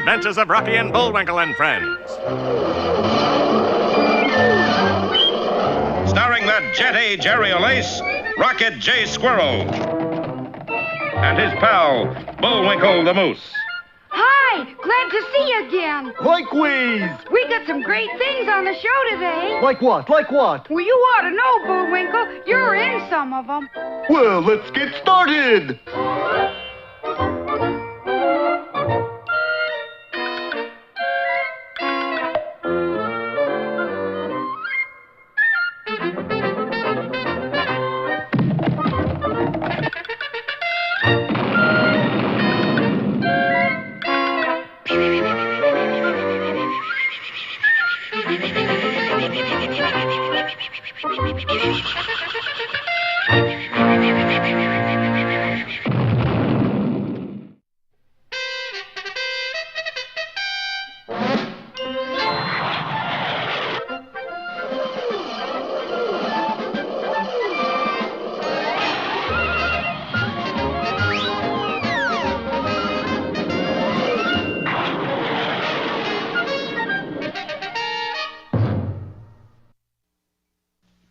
adventures of Rocky and Bullwinkle and Friends. Starring that jetty Jerry O'Lace, Rocket J. Squirrel, and his pal, Bullwinkle the Moose. Hi, glad to see you again. Likewise. We got some great things on the show today. Like what? Like what? Well, you ought to know, Bullwinkle. You're in some of them. Well, let's get started.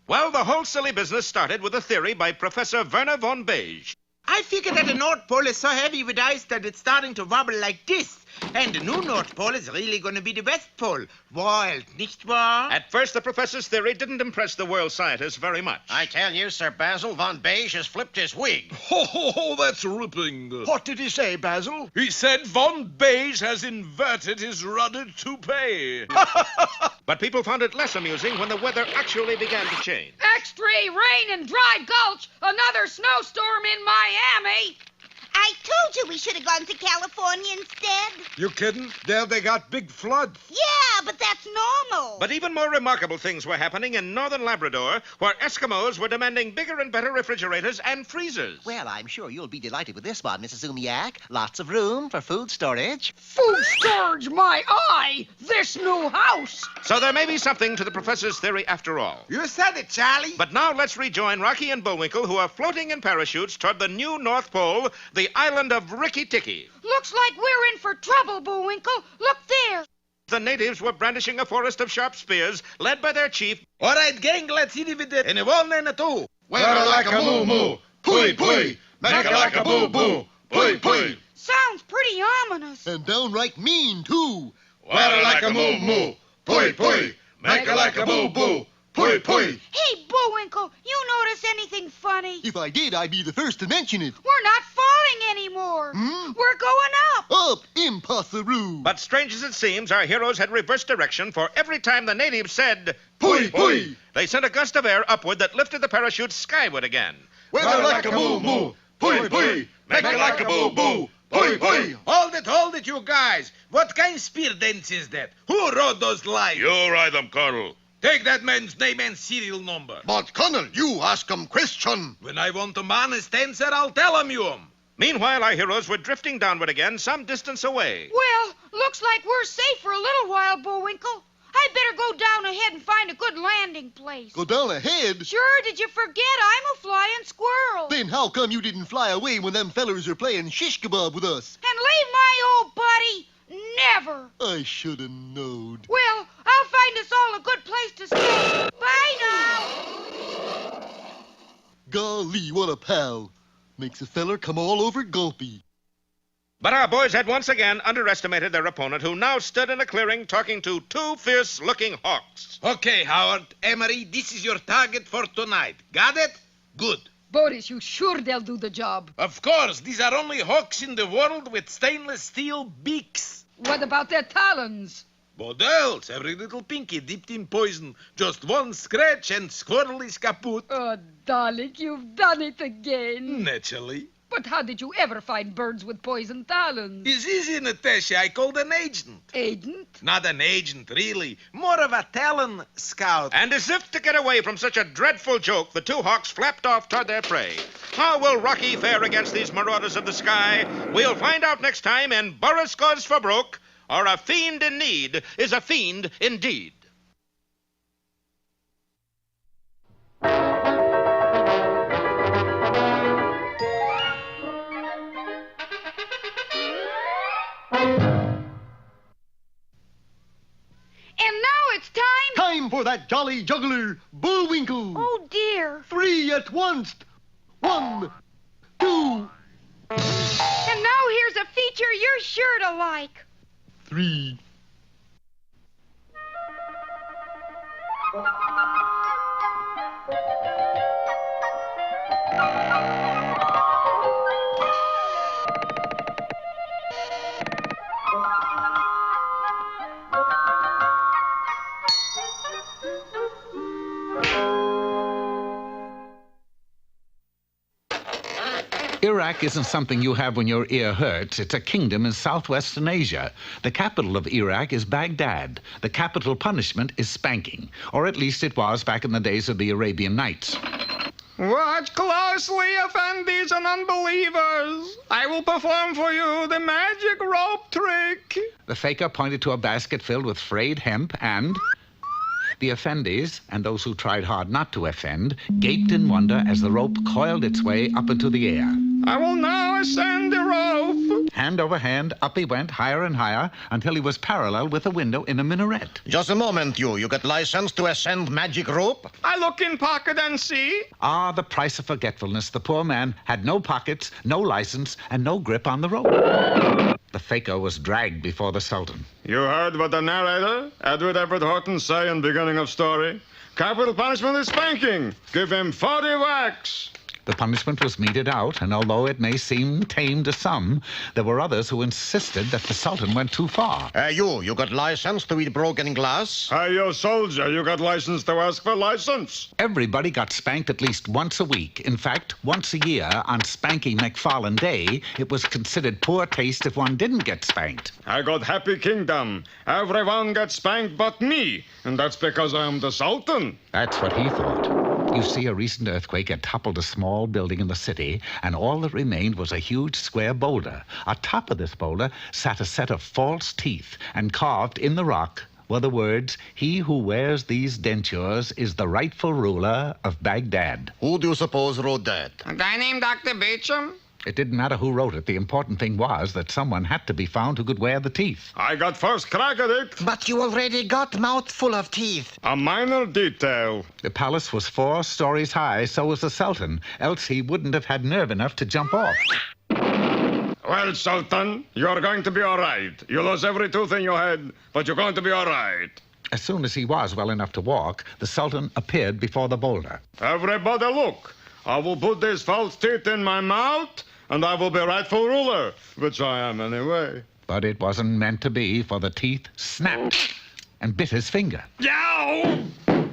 Well, the whole silly business started with a theory by Professor Werner von Beige. I figured that the North Pole is so heavy with ice that it's starting to wobble like this. And the new North Pole is really going to be the West Pole. Wild, nicht wahr? At first, the professor's theory didn't impress the world scientists very much. I tell you, Sir Basil, Von Beige has flipped his wig. Ho, ho, ho, that's ripping. What did he say, Basil? He said Von Beige has inverted his rudder toupee. But people found it less amusing when the weather actually began to change. Extreme rain and dry gulch. Another snowstorm in Miami. I told you we should have gone to California instead. You kidding? There they got big floods. Yeah, but that's normal. But even more remarkable things were happening in northern Labrador, where Eskimos were demanding bigger and better refrigerators and freezers. Well, I'm sure you'll be delighted with this one, Mrs. Umiak. Lots of room for food storage. Food storage, my eye. This new house. So there may be something to the professor's theory after all. You said it, Charlie. But now let's rejoin Rocky and Bullwinkle, who are floating in parachutes toward the new North Pole, the island of Ricky Ticky. Looks like we're in for trouble, Bullwinkle. Look there. The natives were brandishing a forest of sharp spears, led by their chief. All right, gang, let's hit it with it. And a one and a two. Weather like a moo-moo. Pui, pui. Make it like a boo-boo. Pui, pui. Sounds pretty ominous. And downright mean, too. Weather like a moo-moo. Pui, pui. Make it like a boo-boo. Pui, pui. Hey, Bullwinkle, you notice anything funny? If I did, I'd be the first to mention it. We're not falling anymore. We're going up. Up, impossible. But strange as it seems, our heroes had reversed direction, for every time the natives said, Pui, pui. they sent a gust of air upward that lifted the parachute skyward again. Weather like a moo-moo. Pui, pui. Make it like a boo-boo. Pui, pui. Hold it, you guys. What kind of spear dance is that? Who wrote those lines? You ride them, Colonel. Take that man's name and serial number. But, Colonel, you ask him question. When I want a honest answer, I'll tell him you. Meanwhile, our heroes were drifting downward again, some distance away. Well, looks like we're safe for a little while, Bullwinkle. I'd better go down ahead and find a good landing place. Go down ahead? Sure, did you forget I'm a flying squirrel? Then how come you didn't fly away when them fellers are playing shish kebab with us? And leave my old buddy? Never. I should have knowed. Well, I'll find us all a good place to stay. Bye now. Golly, what a pal. Makes a feller come all over Gulpy. But our boys had once again underestimated their opponent, who now stood in a clearing talking to two fierce-looking hawks. Okay, Howard, Emery, this is your target for tonight. Got it? Good. Boris, you sure they'll do the job? Of course, these are only hawks in the world with stainless steel beaks. What about their talons? What else? Every little pinky dipped in poison. Just one scratch and squirrel is kaput. Oh, darling, you've done it again. Naturally. But how did you ever find birds with poison talons? It's easy, Natasha. I called an agent. Agent? Not an agent, really. More of a talon scout. And as if to get away from such a dreadful joke, the two hawks flapped off toward their prey. How will Rocky fare against these marauders of the sky? We'll find out next time in Boris Goes for Broke, or A Fiend in Need is a Fiend Indeed. that jolly juggler, Bullwinkle. Oh, dear. 3 at once. 1, 2, And now here's a feature you're sure to like. 3. Iraq isn't something you have when your ear hurts. It's a kingdom in southwestern Asia. The capital of Iraq is Baghdad. The capital punishment is spanking. Or at least it was back in the days of the Arabian Nights. Watch closely, offenders and unbelievers. I will perform for you the magic rope trick. The faker pointed to a basket filled with frayed hemp and... The offenders, and those who tried hard not to offend, gaped in wonder as the rope coiled its way up into the air. I will now ascend the rope. Hand over hand, up he went, higher and higher, until he was parallel with a window in a minaret. Just a moment, you. You got license to ascend magic rope? I look in pocket and see. Ah, the price of forgetfulness. The poor man had no pockets, no license, and no grip on the rope. The faker was dragged before the Sultan. You heard what the narrator, Edward Everett Horton, say in the beginning of story. Capital punishment is spanking. Give him 40 whacks. The punishment was meted out, and although it may seem tame to some, there were others who insisted that the Sultan went too far. You got license to eat broken glass? Hey, you soldier, you got license to ask for license? Everybody got spanked at least once a week. In fact, once a year on Spanking McFarlane Day, it was considered poor taste if one didn't get spanked. I got happy kingdom. Everyone gets spanked but me, and that's because I am the Sultan. That's what he thought. You see, a recent earthquake had toppled a small building in the city, and all that remained was a huge square boulder. Atop of this boulder sat a set of false teeth, and carved in the rock were the words, "He who wears these dentures is the rightful ruler of Baghdad." Who do you suppose wrote that? A guy named Dr. Beecham? It didn't matter who wrote it. The important thing was that someone had to be found who could wear the teeth. I got first crack at it. But you already got mouthful of teeth. A minor detail. The palace was 4 stories high, so was the Sultan, else he wouldn't have had nerve enough to jump off. Well, Sultan, you're going to be all right. You lose every tooth in your head, but you're going to be all right. As soon as he was well enough to walk, the Sultan appeared before the boulder. Everybody look. I will put these false teeth in my mouth, and I will be rightful ruler, which I am anyway. But it wasn't meant to be, for the teeth snapped and bit his finger. Yow!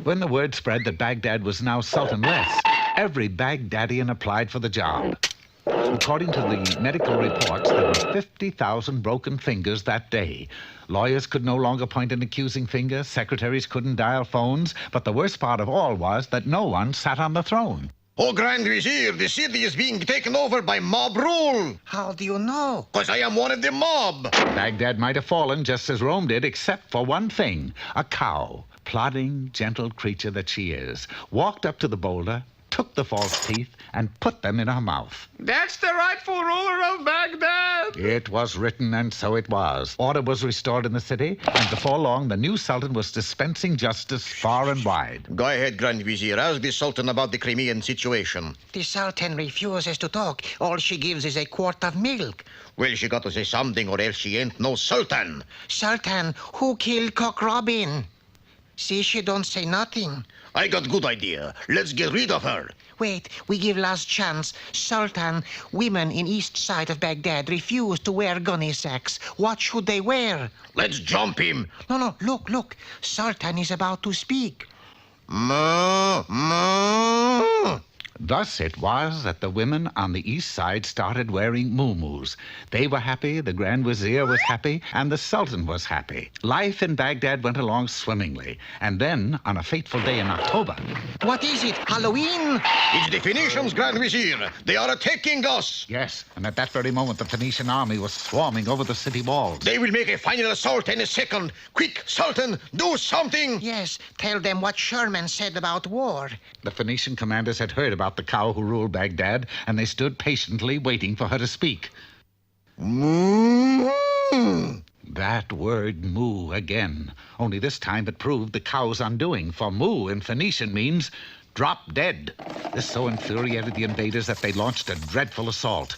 When the word spread that Baghdad was now Sultanless, every Baghdadian applied for the job. According to the medical reports, there were 50,000 broken fingers that day. Lawyers could no longer point an accusing finger, secretaries couldn't dial phones, but the worst part of all was that no one sat on the throne. Oh, Grand Vizier, the city is being taken over by mob rule. How do you know? Because I am one of the mob. Baghdad might have fallen just as Rome did, except for one thing. A cow, plodding, gentle creature that she is, walked up to the boulder, took the false teeth, and put them in her mouth. That's the rightful ruler of Baghdad. It was written, and so it was. Order was restored in the city, and before long, the new Sultan was dispensing justice far and wide. Go ahead, Grand Vizier. Ask the Sultan about the Crimean situation. The Sultan refuses to talk. All she gives is a quart of milk. Well, she got to say something, or else she ain't no Sultan. Sultan, who killed Cock Robin? See, she don't say nothing. I got good idea. Let's get rid of her. Wait, we give last chance. Sultan, women in east side of Baghdad refuse to wear gunny sacks. What should they wear? Let's jump him. No, look. Sultan is about to speak. Moo, moo. Thus it was that the women on the east side started wearing muumuus. They were happy, the Grand Vizier was happy, and the Sultan was happy. Life in Baghdad went along swimmingly. And then, on a fateful day in October... What is it, Halloween? It's the Phoenicians, Grand Vizier. They are attacking us. Yes, and at that very moment, the Phoenician army was swarming over the city walls. They will make a final assault in a second. Quick, Sultan, do something. Yes, tell them what Sherman said about war. The Phoenician commanders had heard about the cow who ruled Baghdad, and they stood patiently waiting for her to speak. Mm-hmm. That word moo again. Only this time it proved the cow's undoing, for moo in Phoenician means drop dead. This so infuriated the invaders that they launched a dreadful assault,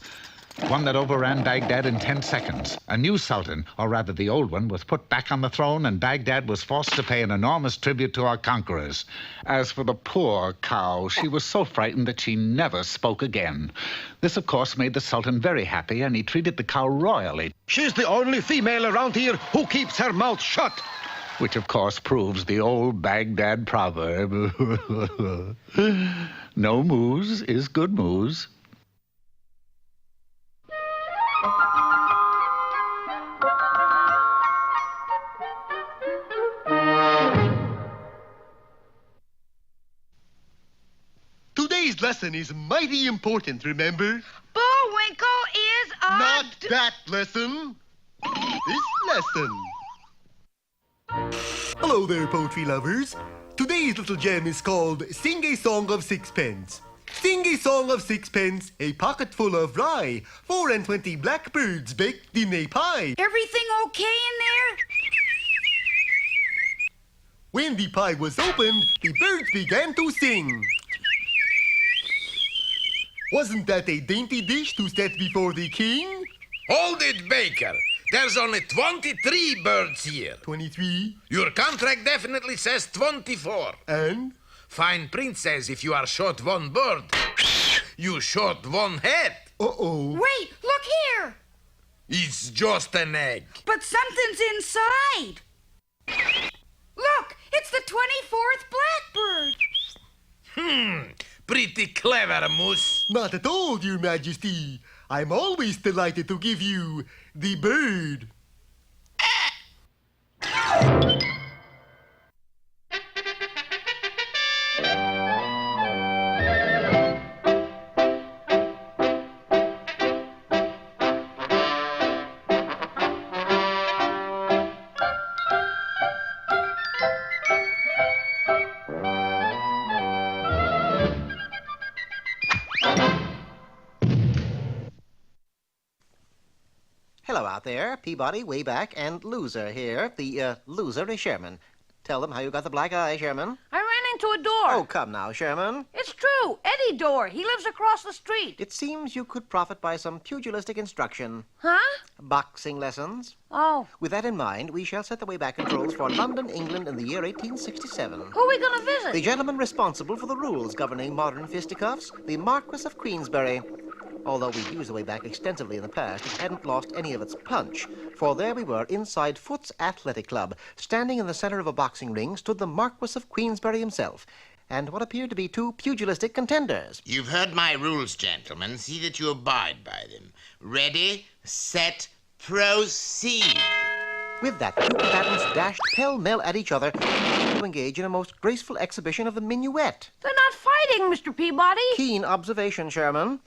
one that overran Baghdad in 10 seconds. A new sultan, or rather the old one, was put back on the throne, and Baghdad was forced to pay an enormous tribute to our conquerors. As for the poor cow, she was so frightened that she never spoke again. This, of course, made the sultan very happy, and he treated the cow royally. She's the only female around here who keeps her mouth shut. Which, of course, proves the old Baghdad proverb. No moose is good moose. Today's lesson is mighty important, remember? Bullwinkle is a... Not that lesson. This lesson. Hello there, poetry lovers. Today's little gem is called Sing a Song of Sixpence. Sing a song of sixpence, a pocket full of rye, 24 blackbirds baked in a pie. Everything okay in there? When the pie was opened, the birds began to sing. Wasn't that a dainty dish to set before the king? Hold it, Baker. There's only 23 birds here. 23. Your contract definitely says 24. And? Fine print says if you are short one bird, you short one head. Uh-oh. Wait, look here. It's just an egg. But something's inside. Look, it's the 24th blackbird. Pretty clever, Moose. Not at all, Your Majesty. I'm always delighted to give you the bird. Hello out there, Peabody, Wayback, and Loser here. The loser is Sherman. Tell them how you got the black eye, Sherman. I ran into a door. Oh, come now, Sherman. It's true. Eddie Dorr. He lives across the street. It seems you could profit by some pugilistic instruction. Huh? Boxing lessons. Oh. With that in mind, we shall set the Wayback Controls for London, England in the year 1867. Who are we going to visit? The gentleman responsible for the rules governing modern fisticuffs, the Marquis of Queensberry. Although we've used the Wayback extensively in the past, it hadn't lost any of its punch. For there we were inside Foot's Athletic Club. Standing in the center of a boxing ring stood the Marquis of Queensberry himself, and what appeared to be two pugilistic contenders. You've heard my rules, gentlemen. See that you abide by them. Ready, set, proceed. With that, the two combatants dashed pell-mell at each other to engage in a most graceful exhibition of the minuet. They're not fighting, Mr. Peabody. Keen observation, Sherman.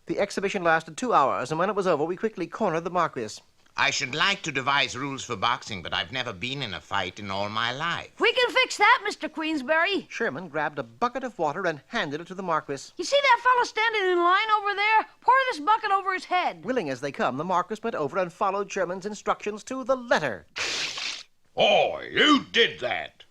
The exhibition lasted 2 hours, and when it was over, we quickly cornered the Marquis. I should like to devise rules for boxing, but I've never been in a fight in all my life. We can fix that, Mr. Queensberry. Sherman grabbed a bucket of water and handed it to the Marquis. You see that fellow standing in line over there? Pour this bucket over his head. Willing as they come, the Marquis went over and followed Sherman's instructions to the letter. Oh, you did that.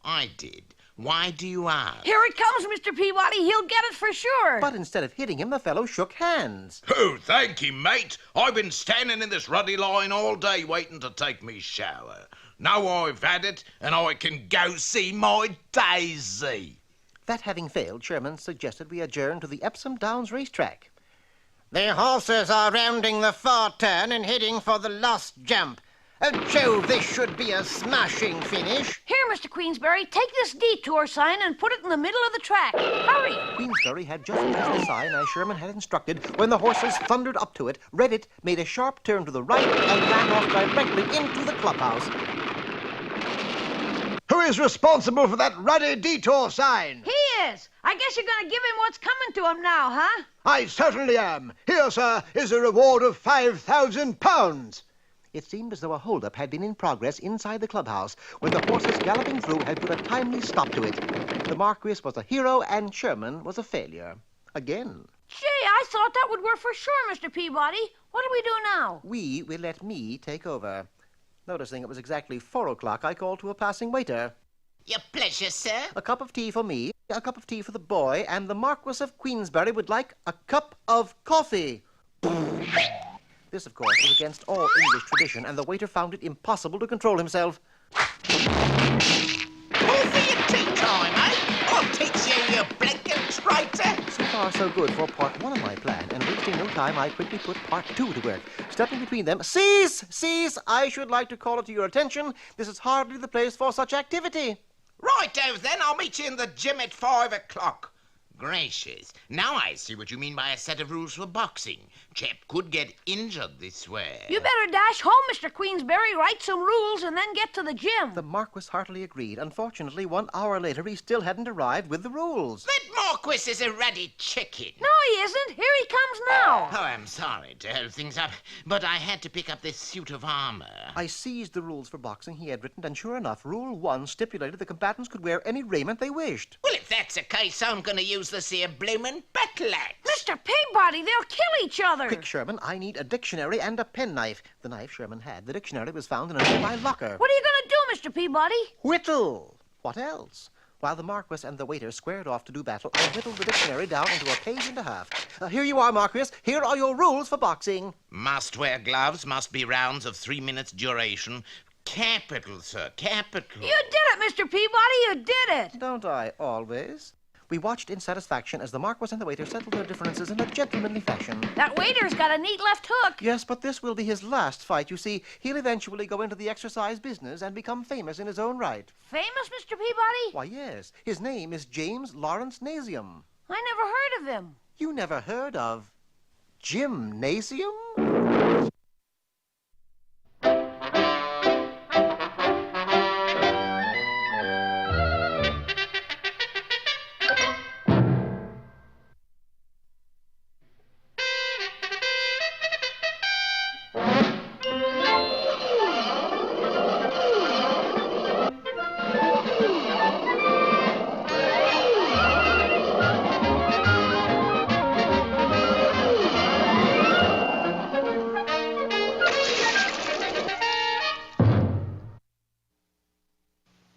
I did. Why do you ask? Here it comes, Mr. Peabody. He'll get it for sure. But instead of hitting him, the fellow shook hands. Oh, thank you, mate. I've been standing in this ruddy line all day waiting to take me shower. Now I've had it, and I can go see my Daisy. That having failed, Sherman suggested we adjourn to the Epsom Downs racetrack. The horses are rounding the far turn and heading for the last jump. Oh, Jove, this should be a smashing finish. Here, Mr. Queensberry, take this detour sign and put it in the middle of the track. Hurry! Queensberry had just pressed the sign as Sherman had instructed when the horses thundered up to it, read it, made a sharp turn to the right, and ran off directly into the clubhouse. Who is responsible for that ruddy detour sign? He is. I guess you're going to give him what's coming to him now, huh? I certainly am. Here, sir, is a reward of £5,000. It seemed as though a holdup had been in progress inside the clubhouse when the horses galloping through had put a timely stop to it. The Marquis was a hero and Sherman was a failure. Again. Gee, I thought that would work for sure, Mr. Peabody. What do we do now? We will let me take over. Noticing it was exactly 4 o'clock, I called to a passing waiter. Your pleasure, sir. A cup of tea for me, a cup of tea for the boy, and the Marquis of Queensberry would like a cup of coffee. This, of course, was against all English tradition, and the waiter found it impossible to control himself. All for your tea time, eh? I'll teach you, you blinking traitor. So far, so good for part 1 of my plan, and wasting no time, I quickly put part 2 to work. Stepping between them, cease! Cease! I should like to call it to your attention. This is hardly the place for such activity. Righto, then. I'll meet you in the gym at 5 o'clock. Gracious. Now I see what you mean by a set of rules for boxing. Chap could get injured this way. You better dash home, Mr. Queensberry, write some rules, and then get to the gym. The Marquis heartily agreed. Unfortunately, 1 hour later, he still hadn't arrived with the rules. That Marquis is a ruddy chicken. No, he isn't. Here he comes now. Oh, I'm sorry to hold things up, but I had to pick up this suit of armor. I seized the rules for boxing he had written, and sure enough, Rule 1 stipulated the combatants could wear any raiment they wished. Well, if that's the case, I'm going to use this here bloomin' battle axe. Mr. Peabody, they'll kill each other. Quick, Sherman, I need a dictionary and a penknife. The knife Sherman had. The dictionary was found in a nearby locker. What are you going to do, Mr. Peabody? Whittle! What else? While the Marquis and the waiter squared off to do battle, I whittled the dictionary down into a page and a half. Here you are, Marquis. Here are your rules for boxing. Must wear gloves, must be rounds of 3 minutes duration. Capital, sir, capital. You did it, Mr. Peabody, you did it. Don't I always? We watched in satisfaction as the Marquis and the waiter settled their differences in a gentlemanly fashion. That waiter's got a neat left hook. Yes, but this will be his last fight. You see, he'll eventually go into the exercise business and become famous in his own right. Famous, Mr. Peabody? Why, yes. His name is James Lawrence Nasium. I never heard of him. You never heard of gymnasium?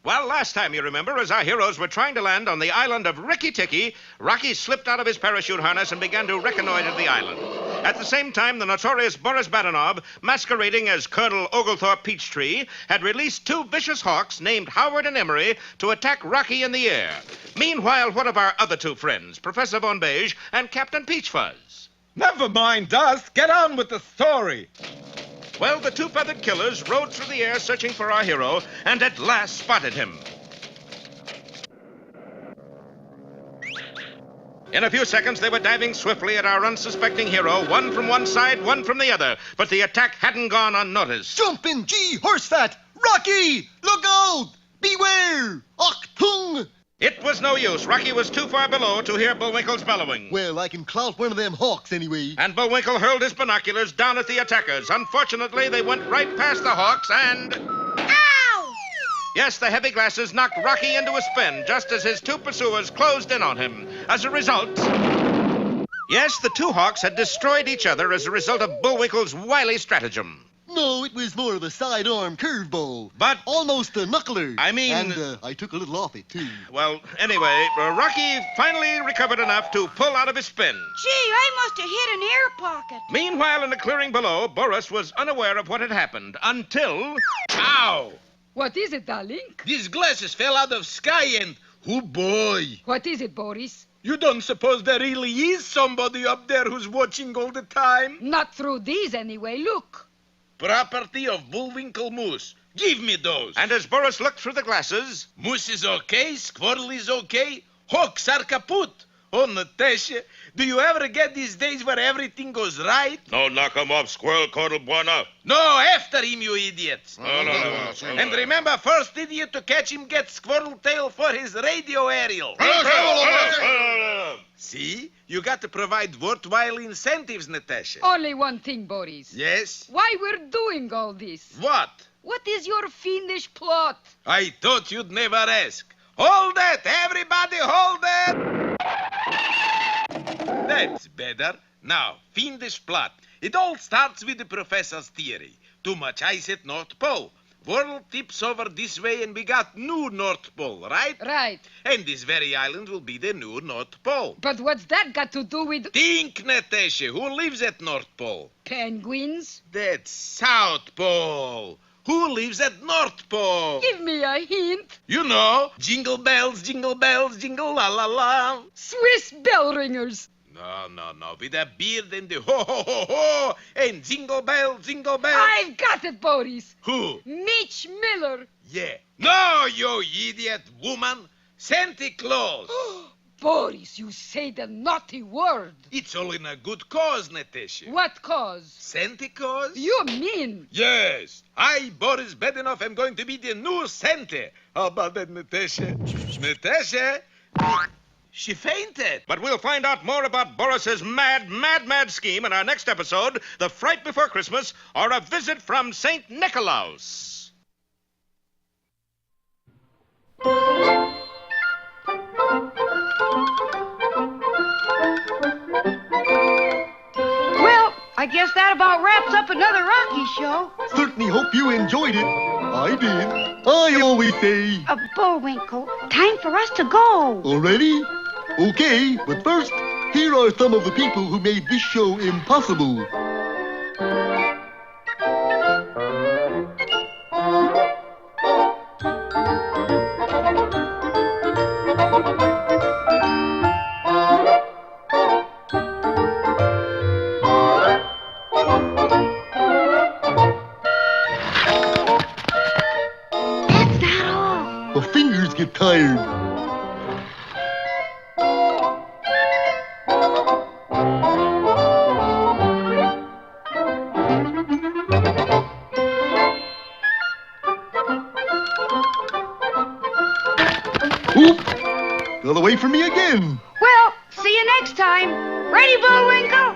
Well, last time, you remember, as our heroes were trying to land on the island of Rikki-Tikki, Rocky slipped out of his parachute harness and began to reconnoiter the island. At the same time, the notorious Boris Badenov, masquerading as Colonel Oglethorpe Peachtree, had released 2 vicious hawks named Howard and Emery to attack Rocky in the air. Meanwhile, what of our other 2 friends, Professor Von Beige and Captain Peachfuzz? Never mind us. Get on with the story. Well, the 2 feathered killers rode through the air searching for our hero and at last spotted him. In a few seconds, they were diving swiftly at our unsuspecting hero, one from one side, one from the other. But the attack hadn't gone unnoticed. Jumpin' G, horse fat! Rocky! Look out! Beware! Achtung! It was no use. Rocky was too far below to hear Bullwinkle's bellowing. Well, I can clout one of them hawks anyway. And Bullwinkle hurled his binoculars down at the attackers. Unfortunately, they went right past the hawks and... Ow! Yes, the heavy glasses knocked Rocky into a spin just as his 2 pursuers closed in on him. As a result... Yes, the 2 hawks had destroyed each other as a result of Bullwinkle's wily stratagem. No, it was more of a sidearm curveball. But... Almost a knuckler. I mean... And I took a little off it, too. Well, anyway, Rocky finally recovered enough to pull out of his spin. Gee, I must have hit an air pocket. Meanwhile, in the clearing below, Boris was unaware of what had happened until... Ow! What is it, darling? These glasses fell out of sky and... Oh, boy. What is it, Boris? You don't suppose there really is somebody up there who's watching all the time? Not through these, anyway. Look. Property of Bullwinkle Moose. Give me those. And as Boris looked through the glasses... Moose is okay, Squirrel is okay, hawks are kaput. Oh, Natasha, do you ever get these days where everything goes right? No, knock 'em off, Squirrel Cortal Bueno. No, after him, you idiots. No. And remember, first idiot to catch him gets Squirrel Tail for his radio aerial. See? You got to provide worthwhile incentives, Natasha. Only one thing, Boris. Yes? Why we're doing all this? What? What is your fiendish plot? I thought you'd never ask. Hold that! Everybody hold that! That's better. Now, fiendish plot. It all starts with the professor's theory. Too much ice at North Pole. World tips over this way and we got new North Pole, right? Right. And this very island will be the new North Pole. But what's that got to do with Think, Natasha, who lives at North Pole? penguins? That's South Pole. Who lives at North Pole? Give me a hint. You know, jingle, jingle la la la. Swiss bell ringers. No. With a beard and the ho ho ho ho and jingle bell. I've got it, Boris. Who? Mitch Miller. Yeah. No, you idiot woman. Santa Claus. Boris, you say the naughty word. It's all in a good cause, Natasha. What cause? Santa Claus? You mean? Yes. I, Boris Bedenoff, am going to be the new Santa. How about that, Natasha? Natasha? She fainted. But we'll find out more about Boris's mad scheme in our next episode, The Fright Before Christmas, or A Visit from St. Nicholas. Well, I guess that about wraps up another Rocky show. Certainly hope you enjoyed it. I did. I always say... Bullwinkle, time for us to go. Already? Okay, but first, here are some of the people who made this show impossible. That's not all. My fingers get tired. Oop! Got away from me again. Well, see you next time. Ready, Bullwinkle?